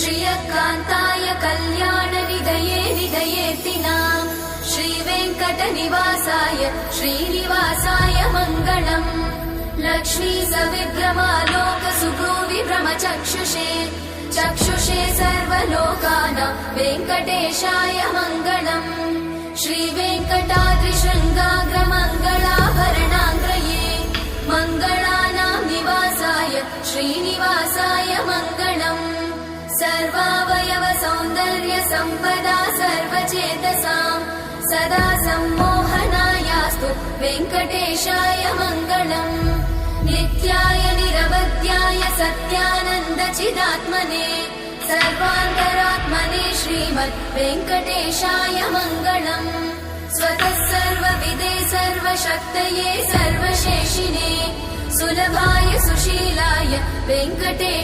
श्रियकान्ताय कल्याणनिधये निधयेऽर्तिनाम् श्रीवेङ्कटनिवासाय श्रीनिवासाय मङ्गलम् लक्ष्मी सविभ्रमालोकसुभ्रूविभ्रमचक्षुषे चक्षुषे सर्वलोकानां वेङ्कटेशाय मङ्गलम् श्रीवेङ्कटाद्रिशृङ्गाग्रमङ्गलाभरणाङ्ग्रये मङ्गलानां निवासाय श्रीनिवासाय मङ्गलम् सर्वावयव सौन्दर्य सम्पदा सर्वचेतसां सदा सम्मोहनायास्तु वेङ्कटेशाय मङ्गलम् नित्याय निरवध्याय सत्यानन्दचिदात्मने सर्वान्तरात्मने श्रीमद् वेङ्कटेशाय मङ्गलम् स्वतः सर्वविदे सर्वशक्तये सर्वशेषिने सुलभाय सुशीलाय वेङ्कटेश